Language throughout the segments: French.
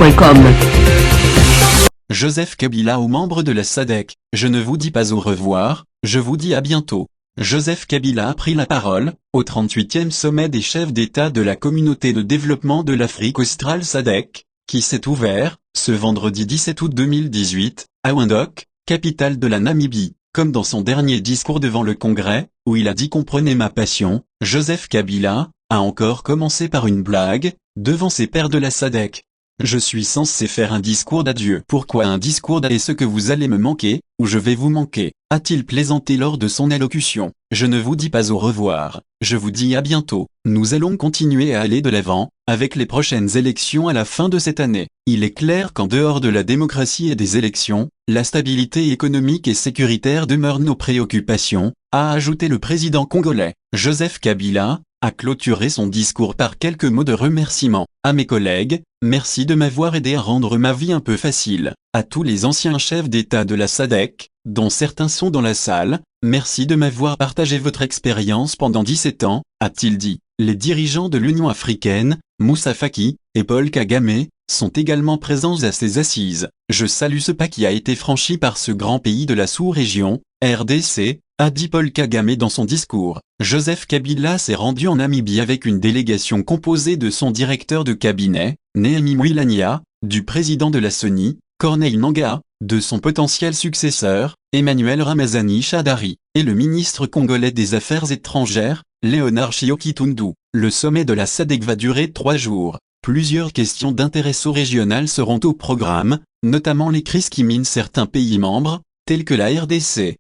Radioscoop.com. Joseph Kabila aux membres de la SADC, je ne vous dis pas au revoir, je vous dis à bientôt. Joseph Kabila a pris la parole, au 38e sommet des chefs d'État de la Communauté de développement de l'Afrique australe SADC, qui s'est ouvert, ce vendredi 17 août 2018, à Windhoek, capitale de la Namibie. Comme dans son dernier discours devant le Congrès, où il a dit comprenez ma passion, Joseph Kabila a encore commencé par une blague, devant ses pairs de la SADC. Je suis censé faire un discours d'adieu. Pourquoi un discours d'adieu? Est-ce que vous allez me manquer, ou je vais vous manquer? A-t-il plaisanté lors de son allocution? Je ne vous dis pas au revoir, je vous dis à bientôt. Nous allons continuer à aller de l'avant, avec les prochaines élections à la fin de cette année. Il est clair qu'en dehors de la démocratie et des élections, la stabilité économique et sécuritaire demeure nos préoccupations, a ajouté le président congolais. Joseph Kabila a clôturé son discours par quelques mots de remerciement. À mes collègues, merci de m'avoir aidé à rendre ma vie un peu facile. À tous les anciens chefs d'État de la SADC, dont certains sont dans la salle, merci de m'avoir partagé votre expérience pendant 17 ans, a-t-il dit. Les dirigeants de l'Union africaine, Moussa Faki et Paul Kagame, sont également présents à ces assises. Je salue ce pas qui a été franchi par ce grand pays de la sous-région, RDC, a dit Paul Kagame dans son discours. Joseph Kabila s'est rendu en Namibie avec une délégation composée de son directeur de cabinet, Néhémie Mouilania, du président de la CENI, Corneille Nangaa, de son potentiel successeur, Emmanuel Ramazani Shadary, et le ministre congolais des Affaires étrangères, Léonard Chioki-Tundu. Le sommet de la SADC va durer 3 jours. Plusieurs questions d'intérêt sous-régional seront au programme, notamment les crises qui minent certains pays membres, tels que la RDC.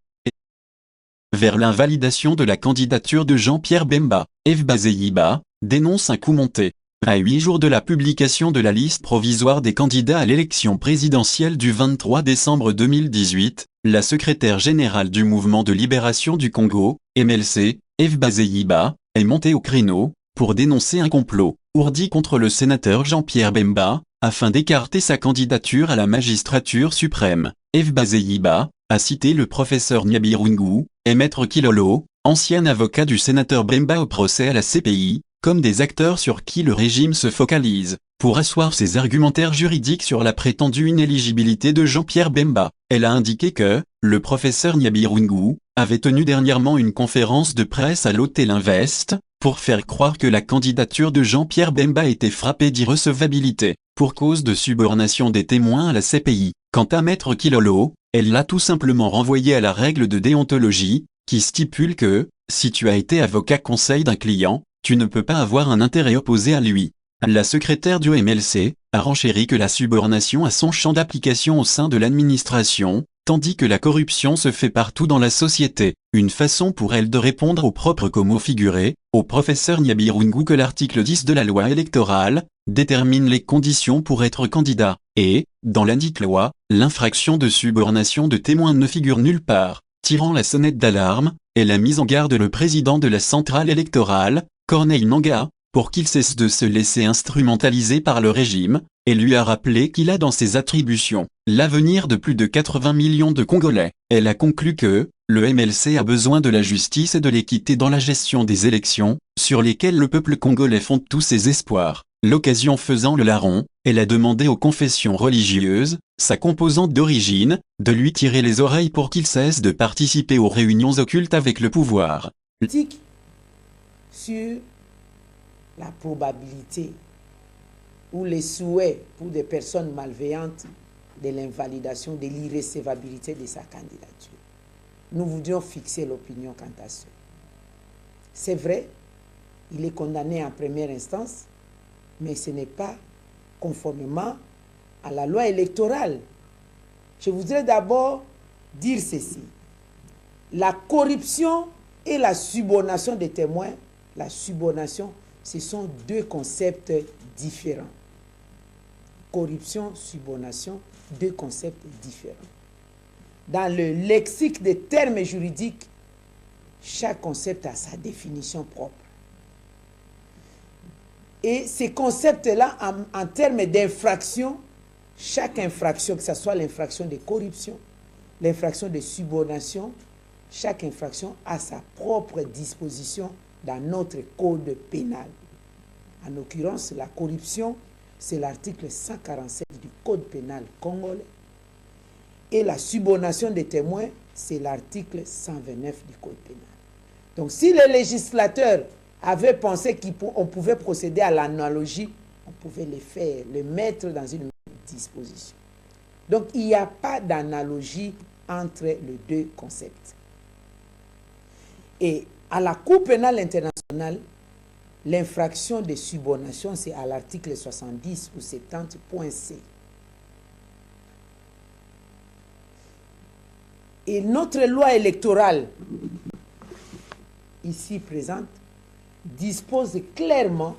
Vers l'invalidation de la candidature de Jean-Pierre Bemba, F. Bazeyiba dénonce un coup monté. À 8 jours de la publication de la liste provisoire des candidats à l'élection présidentielle du 23 décembre 2018, la secrétaire générale du Mouvement de libération du Congo, MLC, F. Bazeyiba, est montée au créneau pour dénoncer un complot ourdi contre le sénateur Jean-Pierre Bemba, afin d'écarter sa candidature à la magistrature suprême. F. Bazeyiba a cité le professeur Nyabirungu et Maître Kilolo, ancien avocat du sénateur Bemba au procès à la CPI, comme des acteurs sur qui le régime se focalise, pour asseoir ses argumentaires juridiques sur la prétendue inéligibilité de Jean-Pierre Bemba. Elle a indiqué que, le professeur Nyabirungu avait tenu dernièrement une conférence de presse à l'Hôtel Invest, pour faire croire que la candidature de Jean-Pierre Bemba était frappée d'irrecevabilité, pour cause de subornation des témoins à la CPI. Quant à Maître Kilolo, elle l'a tout simplement renvoyé à la règle de déontologie, qui stipule que, si tu as été avocat conseil d'un client, tu ne peux pas avoir un intérêt opposé à lui. La secrétaire du MLC a renchéri que la subornation a son champ d'application au sein de l'administration, tandis que la corruption se fait partout dans la société. Une façon pour elle de répondre au propre comme au figuré, au professeur Nyabirungu que l'article 10 de la loi électorale détermine les conditions pour être candidat, et, dans ladite loi, l'infraction de subornation de témoins ne figure nulle part. Tirant la sonnette d'alarme, elle a mis en garde le président de la centrale électorale, Corneille Nangaa, pour qu'il cesse de se laisser instrumentaliser par le régime, et lui a rappelé qu'il a dans ses attributions l'avenir de plus de 80 millions de Congolais. Elle a conclu que, le MLC a besoin de la justice et de l'équité dans la gestion des élections, sur lesquelles le peuple congolais fonde tous ses espoirs. L'occasion faisant le larron, elle a demandé aux confessions religieuses, sa composante d'origine, de lui tirer les oreilles pour qu'il cesse de participer aux réunions occultes avec le pouvoir. Sur la probabilité ou les souhaits pour des personnes malveillantes de l'invalidation, de l'irrecevabilité de sa candidature. Nous voudrions fixer l'opinion quant à ça. C'est vrai, il est condamné en première instance, mais ce n'est pas conformément à la loi électorale. Je voudrais d'abord dire ceci. La corruption et la subornation des témoins, la subornation, ce sont deux concepts différents. Corruption, subornation, deux concepts différents. Dans le lexique des termes juridiques, chaque concept a sa définition propre. Et ces concepts-là, en termes d'infraction, chaque infraction, que ce soit l'infraction de corruption, l'infraction de subornation, chaque infraction a sa propre disposition dans notre code pénal. En l'occurrence, la corruption, c'est l'article 147 du Code pénal congolais. Et la subornation des témoins, c'est l'article 129 du Code pénal. Donc si les législateurs avaient pensé qu'on pouvait procéder à l'analogie, on pouvait le faire, le mettre dans une disposition. Donc il n'y a pas d'analogie entre les deux concepts. Et à la Cour pénale internationale, l'infraction de subornation, c'est à l'article 70 ou 70.c. Et notre loi électorale, ici présente, dispose clairement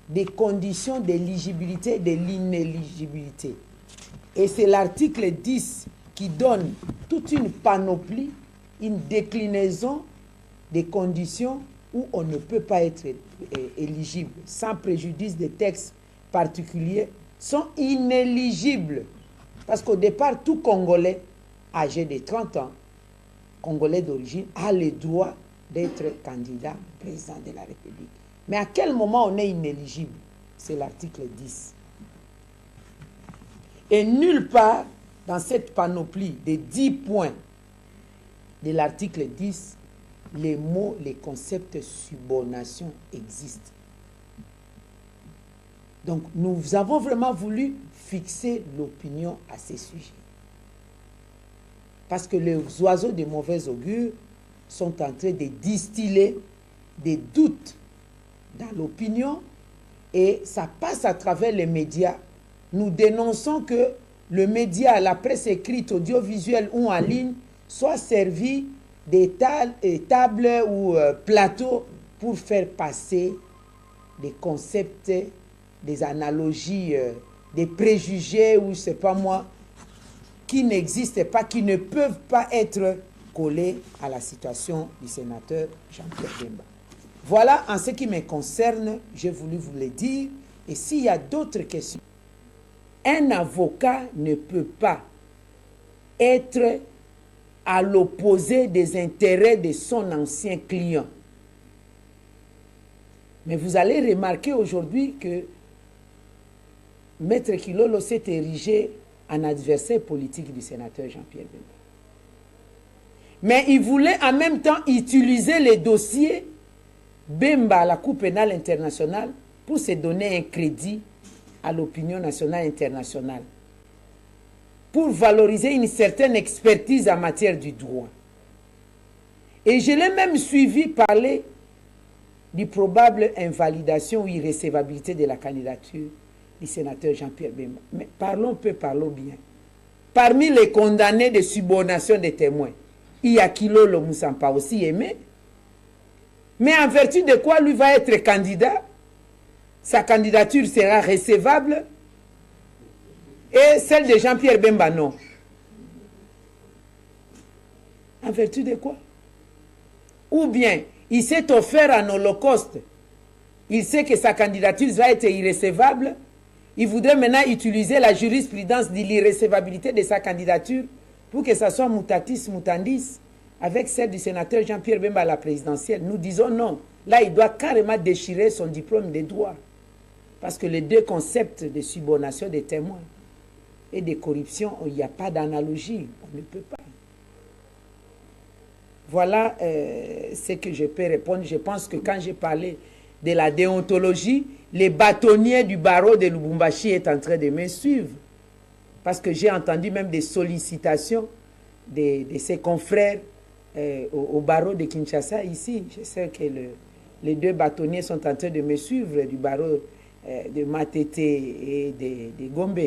des conditions d'éligibilité et de l'inéligibilité. Et c'est l'article 10 qui donne toute une panoplie, une déclinaison des conditions où on ne peut pas être éligible, sans préjudice des textes particuliers, sont inéligibles. Parce qu'au départ, tout Congolais âgé de 30 ans, Congolais d'origine, a le droit d'être candidat président de la République. Mais à quel moment on est inéligible? C'est l'article 10. Et nulle part dans cette panoplie des 10 points de l'article 10, les mots, les concepts subornation existent. Donc nous avons vraiment voulu fixer l'opinion à ces sujets. Parce que les oiseaux de mauvais augure sont en train de distiller des doutes dans l'opinion et ça passe à travers les médias. Nous dénonçons que le média, la presse écrite, audiovisuelle ou en ligne, soit servi des tables ou plateaux pour faire passer des concepts, des analogies, des préjugés ou je ne sais pas moi, qui n'existent pas, qui ne peuvent pas être collés à la situation du sénateur Jean-Pierre Bemba. Voilà, en ce qui me concerne, j'ai voulu vous le dire. Et s'il y a d'autres questions, un avocat ne peut pas être à l'opposé des intérêts de son ancien client. Mais vous allez remarquer aujourd'hui que Maître Kilolo s'est érigé en adversaire politique du sénateur Jean-Pierre Bemba. Mais il voulait en même temps utiliser les dossiers Bemba à la Cour pénale internationale pour se donner un crédit à l'opinion nationale et internationale, pour valoriser une certaine expertise en matière du droit. Et je l'ai même suivi parler du probable invalidation ou irrécevabilité de la candidature du sénateur Jean-Pierre Bemba. Mais parlons peu, parlons bien. Parmi les condamnés de subornation des témoins, il y a Kilolo Moussampa aussi aimé. Mais en vertu de quoi lui va être candidat, sa candidature sera recevable et celle de Jean-Pierre Bemba non. En vertu de quoi? Ou bien, il s'est offert en holocauste. Il sait que sa candidature va être irrecevable. Il voudrait maintenant utiliser la jurisprudence de l'irrecevabilité de sa candidature pour que ça soit mutatis mutandis avec celle du sénateur Jean-Pierre Bemba à la présidentielle. Nous disons non. Là, il doit carrément déchirer son diplôme de droit. Parce que les deux concepts de subornation des témoins et de corruption, il n'y a pas d'analogie. On ne peut pas. Voilà ce que je peux répondre. Je pense que quand j'ai parlé de la déontologie, les bâtonniers du barreau de Lubumbashi est en train de me suivre. Parce que j'ai entendu même des sollicitations de ses confrères au barreau de Kinshasa ici. Je sais que les deux bâtonniers sont en train de me suivre du barreau de Matete et de Gombe.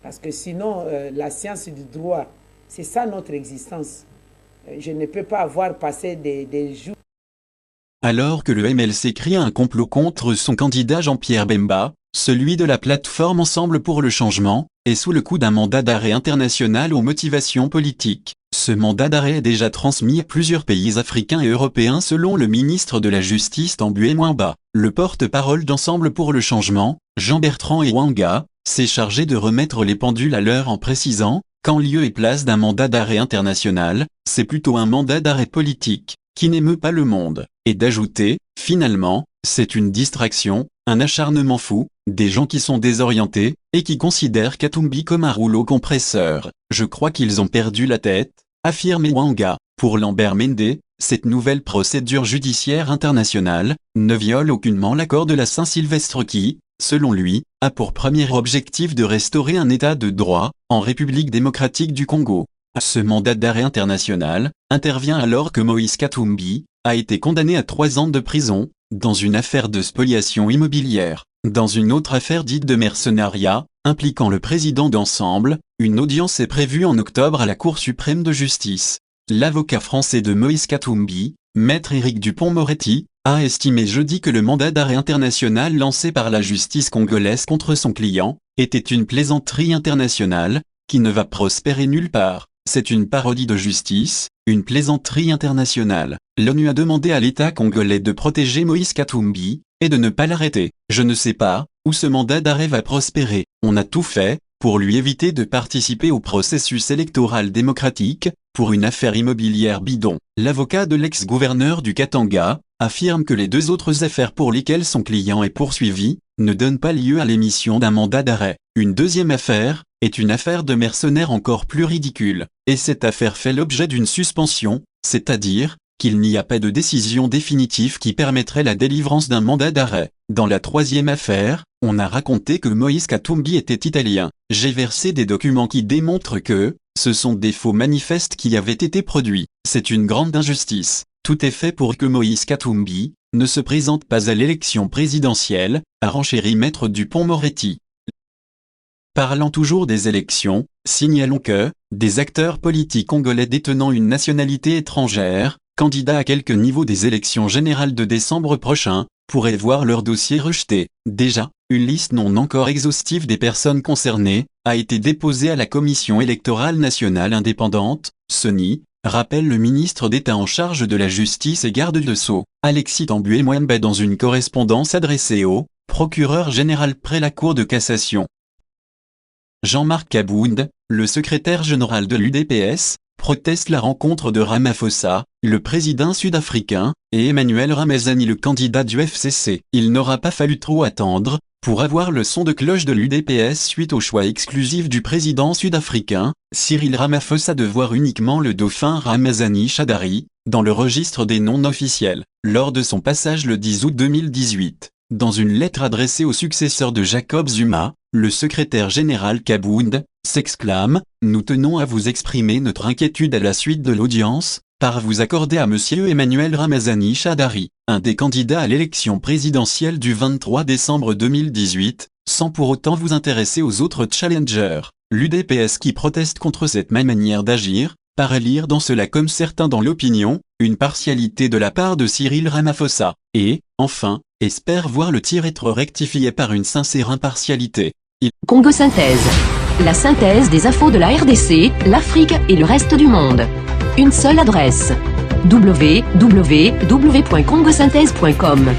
Parce que sinon, la science du droit, c'est ça notre existence. Je ne peux pas avoir passé des jours. Alors que le MLC crie un complot contre son candidat Jean-Pierre Bemba, celui de la plateforme Ensemble pour le changement, est sous le coup d'un mandat d'arrêt international aux motivations politiques. Ce mandat d'arrêt est déjà transmis à plusieurs pays africains et européens selon le ministre de la Justice Tambué Mwamba. Le porte-parole d'Ensemble pour le changement, Jean-Bertrand Ewanga, s'est chargé de remettre les pendules à l'heure en précisant qu'en lieu et place d'un mandat d'arrêt international, c'est plutôt un mandat d'arrêt politique, qui n'émeut pas le monde, et d'ajouter, finalement, c'est une distraction, un acharnement fou, des gens qui sont désorientés, et qui considèrent Katumbi comme un rouleau compresseur. Je crois qu'ils ont perdu la tête, affirme Wanga. Pour Lambert Mende, cette nouvelle procédure judiciaire internationale ne viole aucunement l'accord de la Saint-Sylvestre qui, selon lui, a pour premier objectif de restaurer un état de droit en République démocratique du Congo. Ce mandat d'arrêt international intervient alors que Moïse Katumbi a été condamné à 3 ans de prison dans une affaire de spoliation immobilière. Dans une autre affaire dite de mercenariat, impliquant le président d'Ensemble, une audience est prévue en octobre à la Cour suprême de justice. L'avocat français de Moïse Katumbi, maître Éric Dupond-Moretti, a estimé jeudi que le mandat d'arrêt international lancé par la justice congolaise contre son client était une plaisanterie internationale qui ne va prospérer nulle part. C'est une parodie de justice, une plaisanterie internationale. L'ONU a demandé à l'État congolais de protéger Moïse Katumbi et de ne pas l'arrêter. Je ne sais pas où ce mandat d'arrêt va prospérer. On a tout fait pour lui éviter de participer au processus électoral démocratique pour une affaire immobilière bidon. L'avocat de l'ex-gouverneur du Katanga affirme que les 2 autres affaires pour lesquelles son client est poursuivi ne donnent pas lieu à l'émission d'un mandat d'arrêt. Une deuxième affaire est une affaire de mercenaires encore plus ridicule, et cette affaire fait l'objet d'une suspension, c'est-à-dire qu'il n'y a pas de décision définitive qui permettrait la délivrance d'un mandat d'arrêt. Dans la 3e affaire, on a raconté que Moïse Katumbi était italien. J'ai versé des documents qui démontrent que ce sont des faux manifestes qui avaient été produits. C'est une grande injustice. Tout est fait pour que Moïse Katumbi ne se présente pas à l'élection présidentielle, a renchéri Maître Dupond-Moretti. Parlant toujours des élections, signalons que des acteurs politiques congolais détenant une nationalité étrangère, candidats à quelque niveau des élections générales de décembre prochain, pourraient voir leur dossier rejeté. Déjà, une liste non encore exhaustive des personnes concernées a été déposée à la Commission électorale nationale indépendante, CENI, rappelle le ministre d'État en charge de la justice et garde de Sceaux, Alexis Tambué-Mwembe dans une correspondance adressée au procureur général près la Cour de cassation. Jean-Marc Kabound, le secrétaire général de l'UDPS, proteste la rencontre de Ramaphosa, le président sud-africain, et Emmanuel Ramazani, le candidat du FCC. Il n'aura pas fallu trop attendre pour avoir le son de cloche de l'UDPS suite au choix exclusif du président sud-africain, Cyril Ramaphosa, de voir uniquement le dauphin Ramazani Shadary dans le registre des noms officiels. Lors de son passage le 10 août 2018, dans une lettre adressée au successeur de Jacob Zuma, le secrétaire général Kabound s'exclame « Nous tenons à vous exprimer notre inquiétude à la suite de l'audience, par vous accorder à monsieur Emmanuel Ramazani Shadary, un des candidats à l'élection présidentielle du 23 décembre 2018, sans pour autant vous intéresser aux autres challengers. » L'UDPS qui proteste contre cette même manière d'agir, paraît lire dans cela, comme certains dans l'opinion, une partialité de la part de Cyril Ramaphosa, et, enfin, espère voir le tir être rectifié par une sincère impartialité. Congo Synthèse. La synthèse des infos de la RDC, l'Afrique et le reste du monde. Une seule adresse. www.congosynthèse.com.